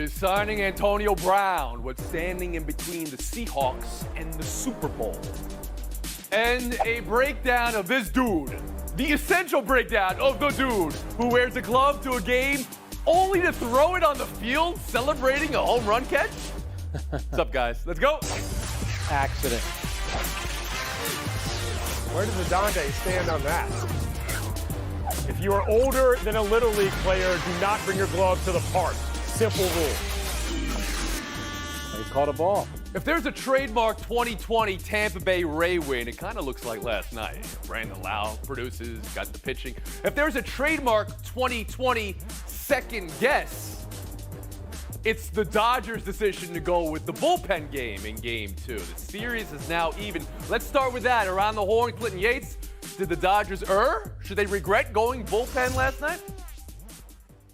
is signing Antonio Brown, what's standing in between the Seahawks and the Super Bowl. And a breakdown of this dude, the essential breakdown of the dude who wears a glove to a game only to throw it on the field celebrating a home run catch. What's up, guys? Let's go. Accident. Where does Adonde stand on that? If you are older than a Little League player, do not bring your glove to the park. Simple rule. He caught a ball. If there's a trademark 2020 Tampa Bay Ray win, it kind of looks like last night. Brandon Lau produces, got the pitching. If there's a trademark 2020 second guess, it's the Dodgers' decision to go with the bullpen game in Game 2. The series is now even. Let's start with that. Around the horn, Clinton Yates. Did the Dodgers err? Should they regret going bullpen last night?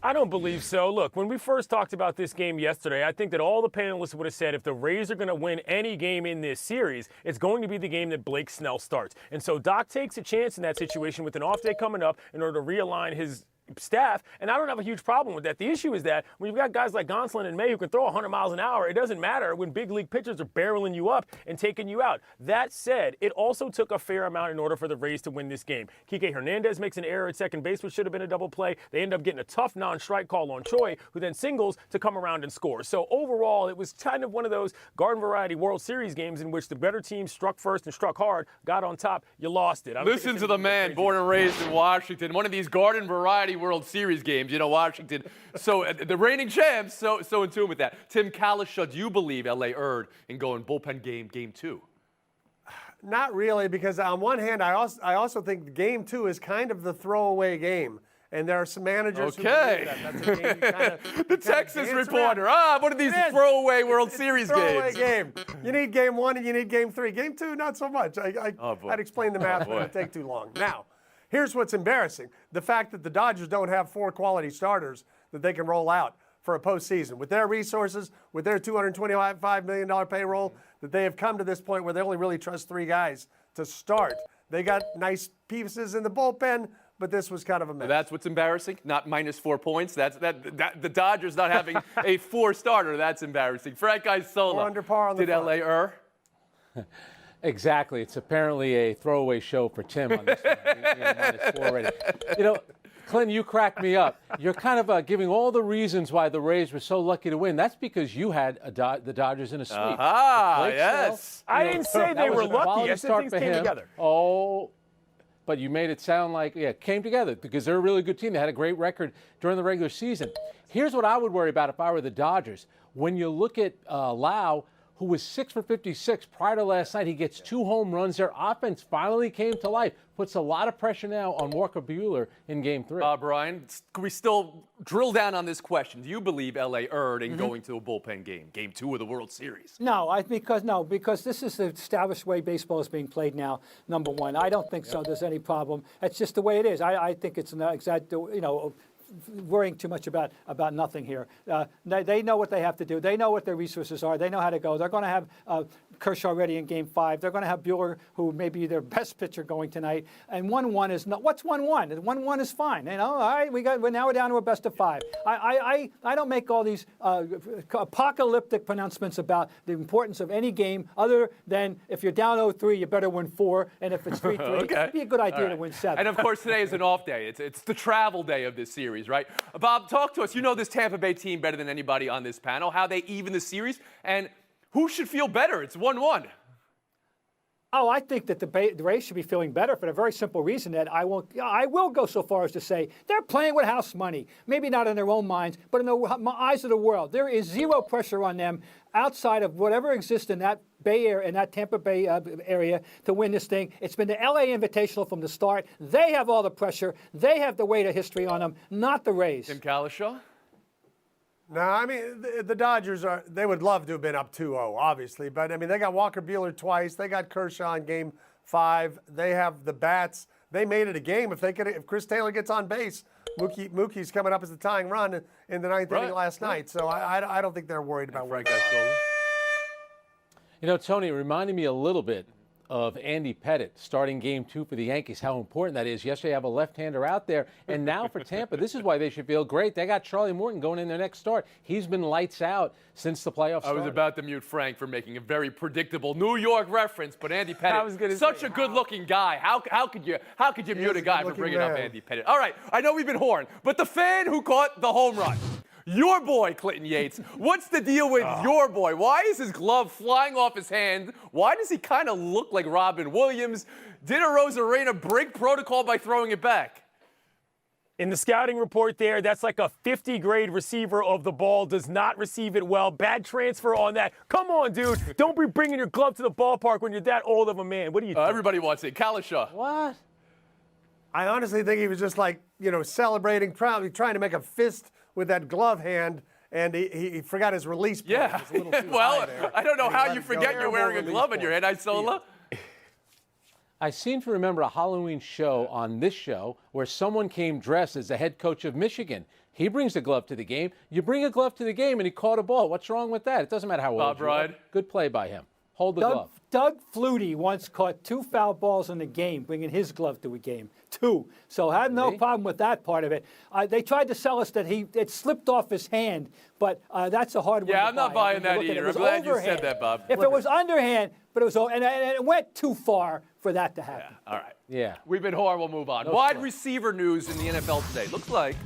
I don't believe so. Look, when we first talked about this game yesterday, I think that all the panelists would have said if the Rays are going to win any game in this series, it's going to be the game that Blake Snell starts. And so Doc takes a chance in that situation with an off day coming up in order to realign his staff, and I don't have a huge problem with that. The issue is that when you've got guys like Gonsolin and May who can throw 100 miles an hour, it doesn't matter when big league pitchers are barreling you up and taking you out. That said, it also took a fair amount in order for the Rays to win this game. Kike Hernandez makes an error at second base, which should have been a double play. They end up getting a tough non-strike call on Choi, who then singles to come around and score. So overall, it was kind of one of those garden variety World Series games in which the better team struck first and struck hard, got on top, you lost it. Listen to the man, born and raised in Washington, one of these garden variety World Series games, Washington. So the reigning champs, so in tune with that. Tim Kalisha, do you believe LA erred in going bullpen game 2? Not really, because on one hand, I also think Game 2 is kind of the throwaway game. And there are some managers who believe that. That's a game you the Texas reporter. One of these throwaway World Series throwaway games. Game. You need Game 1 and you need Game 3. Game 2, not so much. I'd explain the math, but it would take too long. Now, here's what's embarrassing. The fact that the Dodgers don't have 4 quality starters that they can roll out for a postseason. With their resources, with their $225 million payroll, that they have come to this point where they only really trust 3 guys to start. They got nice pieces in the bullpen, but this was kind of a mess. That's what's embarrassing, not minus 4 points. That's the Dodgers not having a 4 starter. That's embarrassing. Frank Isola, under par on the did LA err? Exactly. It's apparently a throwaway show for Tim on this one. Minus 4 already. Clinton, you cracked me up. You're kind of giving all the reasons why the Rays were so lucky to win. That's because you had the Dodgers in a sweep. Yes. I didn't say they were lucky. I said things came together. Oh, but you made it sound like, it came together because they're a really good team. They had a great record during the regular season. Here's what I would worry about if I were the Dodgers. When you look at Lau, who was 6 for 56 prior to last night, he gets 2 home runs. Their offense finally came to life. Puts a lot of pressure now on Walker Buehler in Game 3. Brian, can we still drill down on this question? Do you believe LA erred in going to a bullpen game, Game 2 of the World Series? No, because this is the established way baseball is being played now, number one. I don't think so there's any problem. That's just the way it is. I think it's not exact, worrying too much about nothing here. They know what they have to do. They know what their resources are. They know how to go. They're going to have Kershaw ready in Game 5. They're going to have Buehler, who may be their best pitcher, going tonight. And 1-1 is not. What's 1-1? 1-1 is fine. All right, we're now down to a best of 5. I don't make all these apocalyptic pronouncements about the importance of any game other than if you're down 0-3, you better win 4, and if it's 3-3, it'd be a good idea to win 7. And of course, today is an off day. It's the travel day of this series, right? Bob, talk to us. You know this Tampa Bay team better than anybody on this panel. How they even the series, and who should feel better? It's 1-1. Oh, I think that the Rays should be feeling better for the very simple reason that I will go so far as to say they're playing with house money. Maybe not in their own minds, but in the eyes of the world. There is zero pressure on them outside of whatever exists in that Bay Area, in that Tampa Bay area, to win this thing. It's been the LA Invitational from the start. They have all the pressure. They have the weight of history on them, not the Rays. Tim Kalisha? No, I mean, the Dodgers they would love to have been up 2-0, obviously. But, I mean, they got Walker Buehler twice. They got Kershaw in Game 5. They have the bats. They made it a game. If Chris Taylor gets on base, Mookie's coming up as the tying run in the 9th inning last night. So I don't think they're worried about winning. Tony, it reminded me a little bit of Andy Pettitte starting game 2 for the Yankees, how important that is. Yes, they have a left-hander out there. And now for Tampa, this is why they should feel great. They got Charlie Morton going in their next start. He's been lights out since the playoffs started. I was about to mute Frank for making a very predictable New York reference, but Andy Pettitte, such a good-looking guy. How could you mute a guy for bringing up Andy Pettitte? All right, I know we've been horned, but the fan who caught the home run, your boy, Clinton Yates. What's the deal with your boy? Why is his glove flying off his hand? Why does he kind of look like Robin Williams? Did Arozarena break protocol by throwing it back? In the scouting report there, that's like a 50-grade receiver of the ball, does not receive it well. Bad transfer on that. Come on, dude. Don't be bringing your glove to the ballpark when you're that old of a man. What do you think? Everybody wants it. Kalisha. What? I honestly think he was just like, celebrating, probably trying to make a fist with that glove hand, and he forgot his release point. Yeah. It was a little too Well, high there, I don't know how you let it forget go. you're wearing a glove in your hand, Isola. I seem to remember a Halloween show on this show where someone came dressed as the head coach of Michigan. He brings a glove to the game. You bring a glove to the game, and he caught a ball. What's wrong with that? It doesn't matter how old Bob you are. Bryant. Good play by him. Hold the glove. Doug Flutie once caught 2 foul balls in the game, bringing his glove to a game. 2. So I have no problem with that part of it. They tried to sell us that it slipped off his hand, but that's a hard one to buy. Yeah, I'm not buying that either. I'm glad you said that, Bob. If it was underhand, but it was, and it went too far for that to happen. Yeah, all right. Yeah. We've been horrible. We'll move on. Wide receiver news in the NFL today. Looks like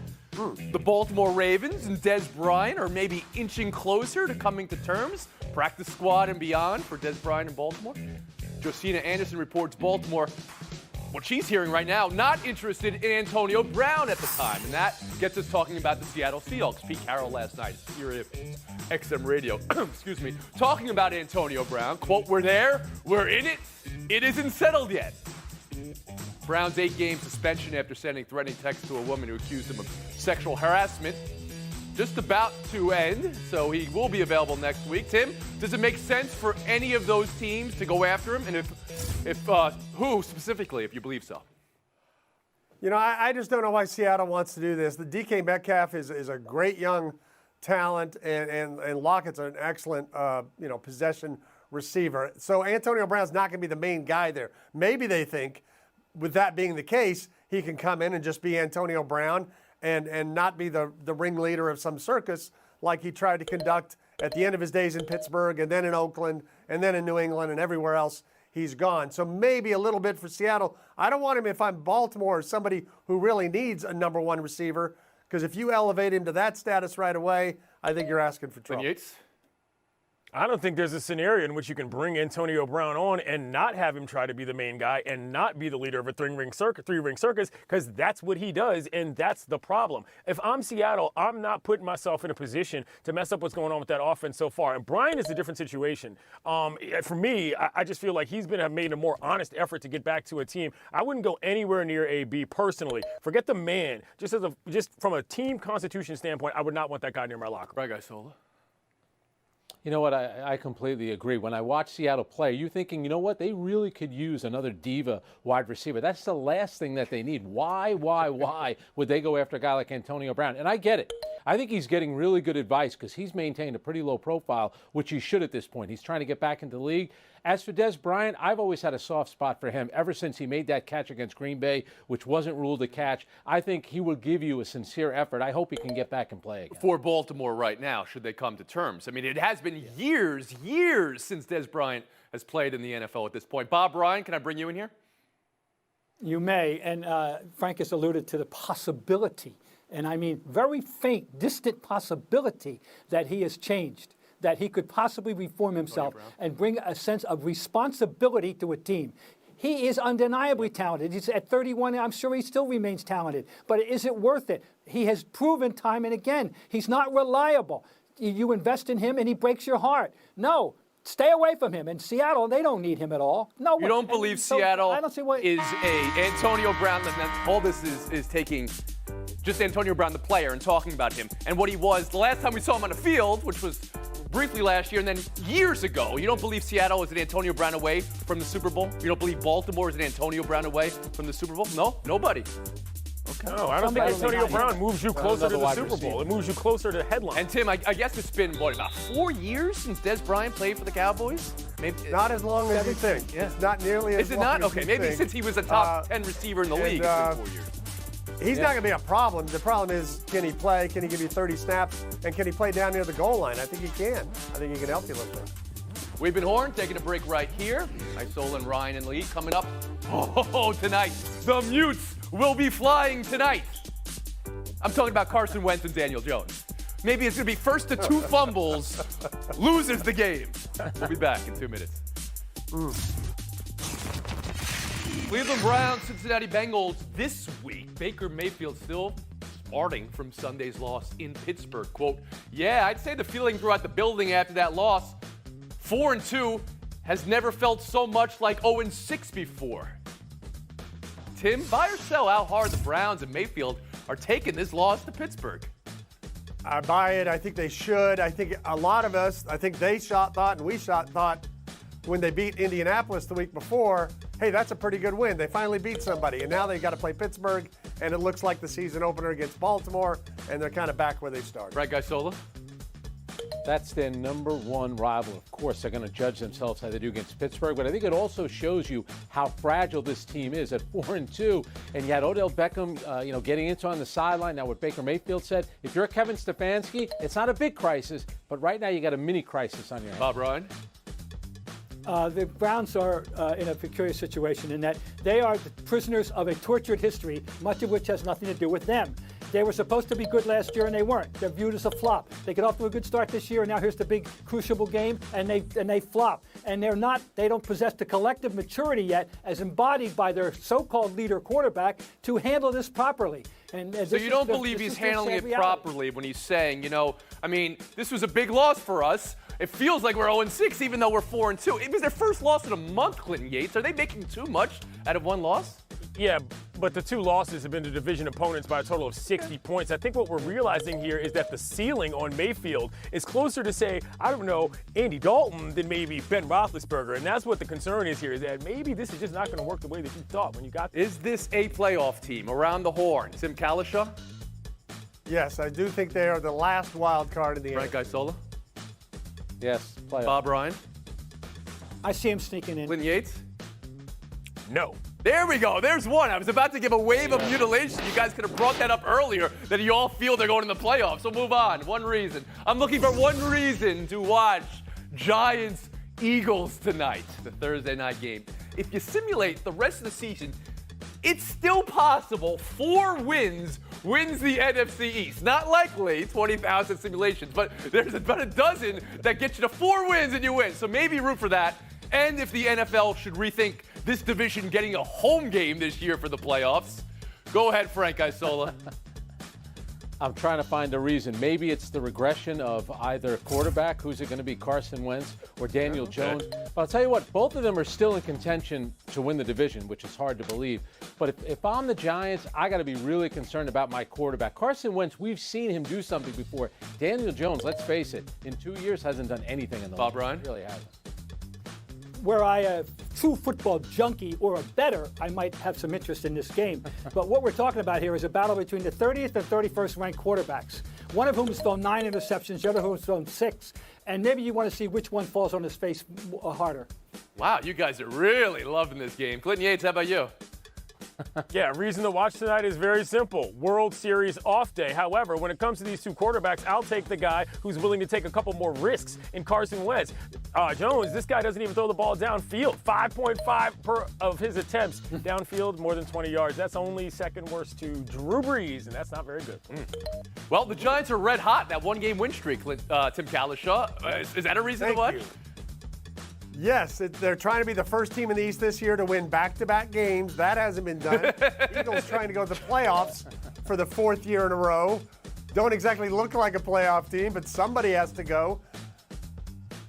the Baltimore Ravens and Dez Bryant are maybe inching closer to coming to terms. Practice squad and beyond for Dez Bryant in Baltimore. Josina Anderson reports Baltimore, what she's hearing right now, not interested in Antonio Brown at the time. And that gets us talking about the Seattle Seahawks. Pete Carroll last night, Sirius XM Radio, excuse me, talking about Antonio Brown. Quote, "We're there, we're in it, it isn't settled yet." Brown's 8-game suspension after sending threatening texts to a woman who accused him of sexual harassment just about to end, so he will be available next week. Tim, does it make sense for any of those teams to go after him? And if who specifically, if you believe so? I just don't know why Seattle wants to do this. The DK Metcalf is a great young talent, and Lockett's an excellent possession receiver. So Antonio Brown's not going to be the main guy there. Maybe they think, with that being the case, he can come in and just be Antonio Brown and not be the ringleader of some circus like he tried to conduct at the end of his days in Pittsburgh and then in Oakland and then in New England and everywhere else he's gone. So maybe a little bit for Seattle. I don't want him if I'm Baltimore or somebody who really needs a number 1 receiver, because if you elevate him to that status right away, I think you're asking for trouble. Yates? I don't think there's a scenario in which you can bring Antonio Brown on and not have him try to be the main guy and not be the leader of a three-ring circus, because that's what he does, and that's the problem. If I'm Seattle, I'm not putting myself in a position to mess up what's going on with that offense so far. And Brian is a different situation. For me, I just feel like he's made a more honest effort to get back to a team. I wouldn't go anywhere near AB personally. Forget the man. Just from a team constitution standpoint, I would not want that guy near my locker room. Right, guy Sola. You know what? I completely agree. When I watch Seattle play, you're thinking, you know what? They really could use another diva wide receiver. That's the last thing that they need. Why would they go after a guy like Antonio Brown? And I get it. I think he's getting really good advice because he's maintained a pretty low profile, which he should at this point. He's trying to get back into the league. As for Dez Bryant, I've always had a soft spot for him ever since he made that catch against Green Bay, which wasn't ruled a catch. I think he will give you a sincere effort. I hope he can get back and play again. For Baltimore right now, should they come to terms? I mean, it has been years since Dez Bryant has played in the NFL at this point. Bob Ryan, can I bring you in here? You may, and Frank has alluded to the possibility, and I mean very faint, distant possibility that he has changed, that he could possibly reform himself and bring a sense of responsibility to a team. He is undeniably talented. He's at 31. I'm sure he still remains talented. But is it worth it? He has proven time and again he's not reliable. You invest in him and he breaks your heart. No. Stay away from him. In Seattle, they don't need him at all. No. You don't believe Seattle I don't see what, is a Antonio Brown, and all this is taking just Antonio Brown, the player, and talking about him and what he was the last time we saw him on the field, which was briefly last year and then years ago. You don't believe Seattle is an Antonio Brown away from the Super Bowl? You don't believe Baltimore is an Antonio Brown away from the Super Bowl? No? Nobody. Okay. No, I don't think Antonio Brown moves you closer to the Super Bowl. It moves you closer to headline. And Tim, I guess it's been, about 4 years since Dez Bryant played for the Cowboys? Maybe, Not as long as you think. Yeah. It's not nearly as is it long not? as Okay, you maybe think. since he was a top 10 receiver in the league, it's been 4 years. He's not going to be a problem. The problem is, can he play? Can he give you 30 snaps? And can he play down near the goal line? I think he can. I think he can help you a little bit. We've been Horn, taking a break right here. Isola and Ryan in the lead coming up. Oh, tonight, the Mutes will be flying tonight. I'm talking about Carson Wentz and Daniel Jones. Maybe it's going to be first to 2 fumbles, loses the game. We'll be back in 2 minutes. Cleveland Browns, Cincinnati Bengals this week. Baker Mayfield still smarting from Sunday's loss in Pittsburgh. Quote, yeah, I'd say the feeling throughout the building after that loss, 4-2, has never felt so much like 0-6 before. Tim, buy or sell how hard the Browns and Mayfield are taking this loss to Pittsburgh? I buy it. I think they should. I think a lot of us, I think they thought and we thought when they beat Indianapolis the week before, hey, that's a pretty good win. They finally beat somebody, and now they got to play Pittsburgh, and it looks like the season opener against Baltimore, and they're kind of back where they started. Right, Guy Sola? That's their number one rival. Of course, they're going to judge themselves how they do against Pittsburgh, but I think it also shows you how fragile this team is at 4-2. And you had Odell Beckham, getting into on the sideline. Now, what Baker Mayfield said, if you're Kevin Stefanski, it's not a big crisis, but right now you got a mini crisis on your hands. Bob Ryan? The Browns are in a peculiar situation in that they are the prisoners of a tortured history, much of which has nothing to do with them. They were supposed to be good last year, and they weren't. They're viewed as a flop. They get off to a good start this year, and now here's the big crucible game, and they flop. And they don't possess the collective maturity yet, as embodied by their so-called leader quarterback, to handle this properly. So you don't believe he's handling it properly when he's saying, this was a big loss for us. It feels like we're 0-6, even though we're 4-2. It was their first loss in a month, Clinton Yates. Are they making too much out of one loss? Yeah, but the 2 losses have been to division opponents by a total of 60 points. I think what we're realizing here is that the ceiling on Mayfield is closer to, say, Andy Dalton than maybe Ben Roethlisberger. And that's what the concern is here, is that maybe this is just not going to work the way that you thought when you got there. Is this a playoff team around the horn? Tim Kalisha? Yes, I do think they are the last wild card in the Right, Guy Sola? Yes, playoff. Bob Ryan? I see him sneaking in. Clinton Yates? No. There we go. There's one. I was about to give a wave of mutilation. You guys could have brought that up earlier, that you all feel they're going in the playoffs. So move on. One reason. I'm looking for one reason to watch Giants-Eagles tonight, the Thursday night game. If you simulate the rest of the season, it's still possible 4 wins the NFC East. Not likely 20,000 simulations, but there's about a dozen that get you to 4 wins and you win. So maybe root for that. And if the NFL should rethink this division getting a home game this year for the playoffs. Go ahead, Frank Isola. I'm trying to find a reason. Maybe it's the regression of either quarterback, who's it going to be, Carson Wentz or Daniel Jones. But I'll tell you what, both of them are still in contention to win the division, which is hard to believe. But if I'm the Giants, I got to be really concerned about my quarterback. Carson Wentz, we've seen him do something before. Daniel Jones, let's face it, in 2 years hasn't done anything in the Bob league. Ryan? He really hasn't. Were I a true football junkie or a bettor, I might have some interest in this game. But what we're talking about here is a battle between the 30th and 31st ranked quarterbacks, one of whom has thrown 9 interceptions, the other who has thrown 6. And maybe you want to see which one falls on his face harder. Wow, you guys are really loving this game. Clinton Yates, how about you? Yeah, reason to watch tonight is very simple. World Series off day. However, when it comes to these 2 quarterbacks, I'll take the guy who's willing to take a couple more risks in Carson Wentz. Jones, this guy doesn't even throw the ball downfield. 5.5 per of his attempts downfield, more than 20 yards. That's only second worst to Drew Brees, and that's not very good. Well, the Giants are red hot, that 1-game win streak, Tim Kalisha. Is that a reason to watch? You. Yes, they're trying to be the first team in the East this year to win back-to-back games. That hasn't been done. Eagles trying to go to the playoffs for the 4th year in a row. Don't exactly look like a playoff team, but somebody has to go.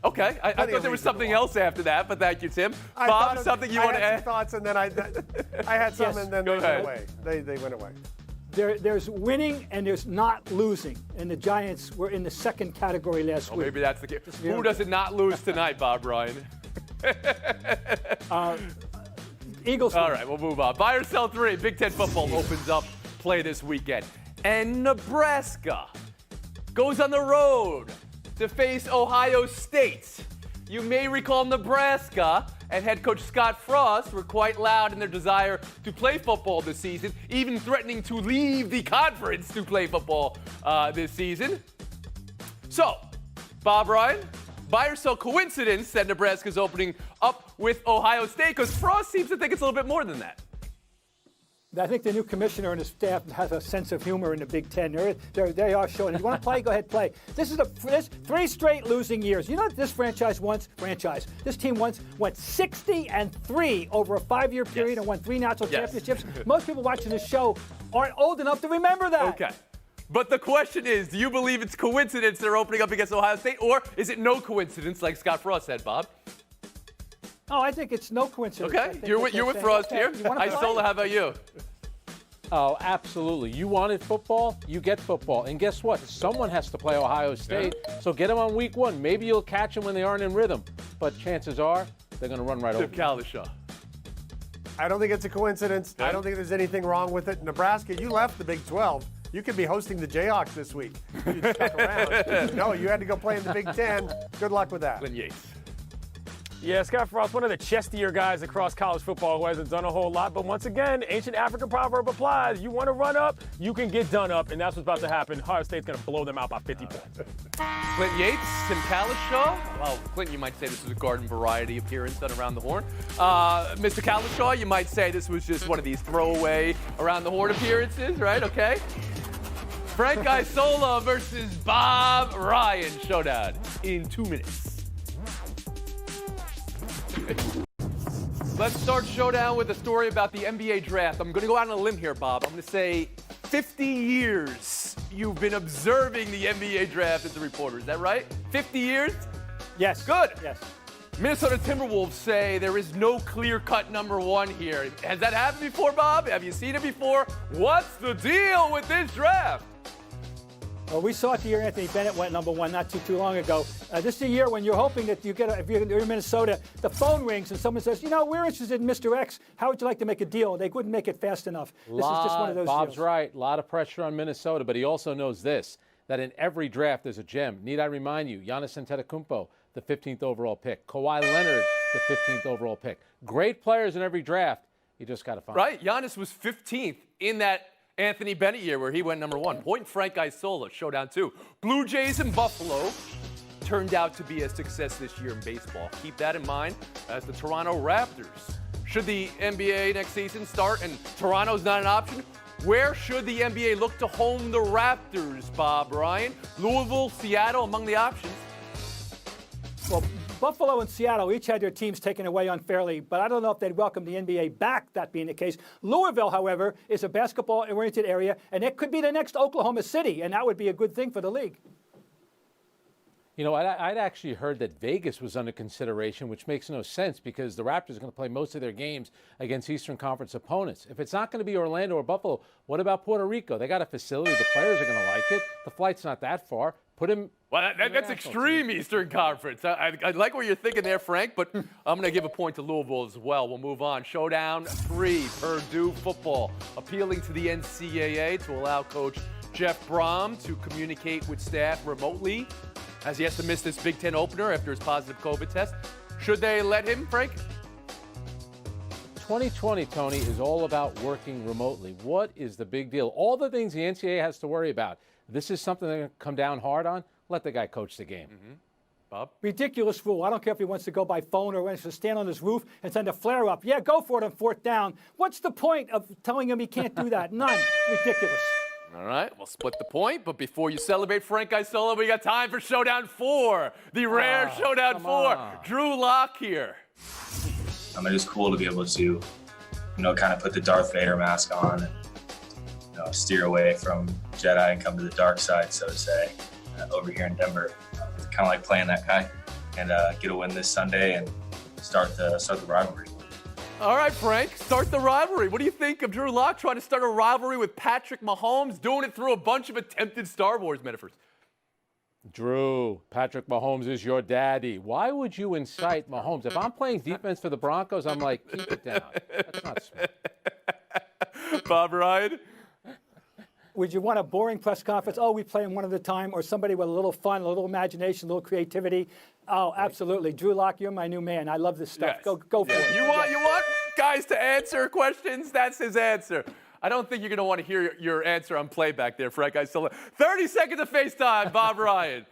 Okay, I thought there was something else after that, but thank you, Tim. Bob, something you want to I had add? some thoughts, and then I had some, Yes. and then they went away. They went away. There's winning and there's not losing. And the Giants were in the second category last week. Maybe that's the game. Who does it not lose tonight, Bob Ryan? Eagles. All right, we'll move on. Buy or sell 3. Big Ten football opens up play this weekend. And Nebraska goes on the road to face Ohio State. You may recall Nebraska and head coach Scott Frost were quite loud in their desire to play football this season, even threatening to leave the conference to play football this season. So, Bob Ryan, buy or sell coincidence that Nebraska's opening up with Ohio State? Because Frost seems to think it's a little bit more than that. I think the new commissioner and his staff has a sense of humor in the Big Ten. They are showing. If you want to play, go ahead, play. This is 3 straight losing years. You know what this this team once went 60-3 over a 5-year period and won 3 national championships. Most people watching this show aren't old enough to remember that. Okay. But the question is, do you believe it's coincidence they're opening up against Ohio State, or is it no coincidence, like Scott Frost said, Bob? Oh, I think it's no coincidence. Okay, you're with Frost here. Isola, how about you? Oh, absolutely. You wanted football, you get football. And guess what? Someone has to play Ohio State, so get them on week 1. Maybe you'll catch them when they aren't in rhythm. But chances are, they're going to run right over you. Kalishaw. I don't think it's a coincidence. I don't think there's anything wrong with it. Nebraska, you left the Big 12. You could be hosting the Jayhawks this week. You stuck around. No, you had to go play in the Big 10. Good luck with that. Clint Yates. Yeah, Scott Frost, one of the chestier guys across college football who hasn't done a whole lot. But once again, ancient African proverb applies. You want to run up, you can get done up, and that's what's about to happen. Ohio State's going to blow them out by 50 points. Clint Yates, Tim Kalishaw. Well, Clinton, you might say this was a garden variety appearance on Around the Horn. Mr. Kalishaw, you might say this was just one of these throwaway Around the Horn appearances, right? Okay. Frank Isola versus Bob Ryan. Showdown in 2 minutes. Let's start Showdown with a story about the NBA draft. I'm going to go out on a limb here, Bob. I'm going to say 50 years you've been observing the NBA draft as a reporter. Is that right? 50 years? Yes. Good. Yes. Minnesota Timberwolves say there is no clear-cut number 1 here. Has that happened before, Bob? Have you seen it before? What's the deal with this draft? Well, we saw it the year Anthony Bennett went number 1 not too long ago. This is a year when you're hoping that you get, if you're in Minnesota, the phone rings and someone says, we're interested in Mr. X. How would you like to make a deal? They couldn't make it fast enough. This is just one of those Bob's deals. right. A lot of pressure on Minnesota, but he also knows this, that in every draft there's a gem. Need I remind you, Giannis Antetokounmpo, the 15th overall pick. Kawhi Leonard, the 15th overall pick. Great players in every draft. You just got to find them. Right. Giannis was 15th in that Anthony Bennett year where he went number 1. Point Frank Isola, Showdown 2. Blue Jays and Buffalo turned out to be a success this year in baseball. Keep that in mind as the Toronto Raptors. Should the NBA next season start and Toronto's not an option, where should the NBA look to home the Raptors, Bob Ryan? Louisville, Seattle among the options. Well, Buffalo and Seattle each had their teams taken away unfairly, but I don't know if they'd welcome the NBA back, that being the case. Louisville, however, is a basketball-oriented area, and it could be the next Oklahoma City, and that would be a good thing for the league. I'd actually heard that Vegas was under consideration, which makes no sense because the Raptors are going to play most of their games against Eastern Conference opponents. If it's not going to be Orlando or Buffalo, what about Puerto Rico? They got a facility. The players are going to like it. The flight's not that far. Put him. Well, that's extreme Eastern Conference. I like what you're thinking there, Frank, but I'm going to give a point to Louisville as well. We'll move on. Showdown 3, Purdue football, appealing to the NCAA to allow Coach Jeff Brom to communicate with staff remotely as he has to miss this Big Ten opener after his positive COVID test. Should they let him, Frank? 2020, Tony, is all about working remotely. What is the big deal? All the things the NCAA has to worry about. This is something they're going to come down hard on. Let the guy coach the game. Mm-hmm. Bob? Ridiculous rule. I don't care if he wants to go by phone or wants to stand on his roof and send a flare up. Yeah, go for it on 4th down. What's the point of telling him he can't do that? None. Ridiculous. All right, we'll split the point, but before you celebrate Frank Isola, we got time for Showdown 4, the rare Showdown 4. Drew Lock here. It is cool to be able to, kind of put the Darth Vader mask on and, steer away from Jedi and come to the dark side, so to say, over here in Denver. Kind of like playing that guy and get a win this Sunday and start the rivalry. All right, Frank, start the rivalry. What do you think of Drew Lock trying to start a rivalry with Patrick Mahomes, doing it through a bunch of attempted Star Wars metaphors? Drew, Patrick Mahomes is your daddy. Why would you incite Mahomes? If I'm playing defense for the Broncos, I'm like, keep it down. That's not smart. Bob Ryan? Would you want a boring press conference? Oh, we play them one at a time, or somebody with a little fun, a little imagination, a little creativity? Oh, absolutely. Drew Lock, you're my new man. I love this stuff. Yes. Go for it. You want guys to answer questions? That's his answer. I don't think you're going to want to hear your answer on playback there, Frank. 30 seconds of FaceTime, Bob Ryan.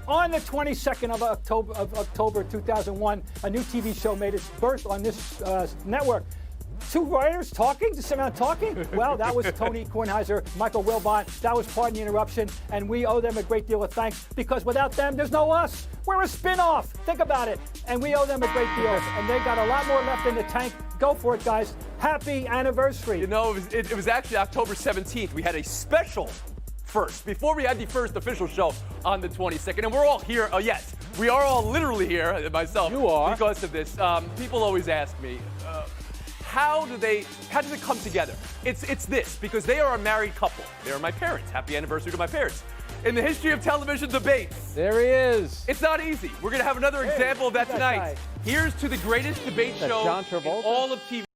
On the 22nd of October 2001, a new TV show made its birth on this network. Two writers talking, just sitting around talking? Well, that was Tony Kornheiser, Michael Wilbon. That was Pardon the Interruption, and we owe them a great deal of thanks because without them, there's no us. We're a spin-off. Think about it. And we owe them a great deal, and they've got a lot more left in the tank. Go for it, guys. Happy anniversary. You know, it was actually October 17th. We had a special first, before we had the first official show on the 22nd. And we're all here, yes, we are all literally here, myself. You are. Because of this. People always ask me, how do they come together? It's this, because they are a married couple. They are my parents. Happy anniversary to my parents. In the history of television debates. There he is. It's not easy. We're going to have another example of that tonight. guy. Here's to the greatest debate show John in Travolta? all of TV.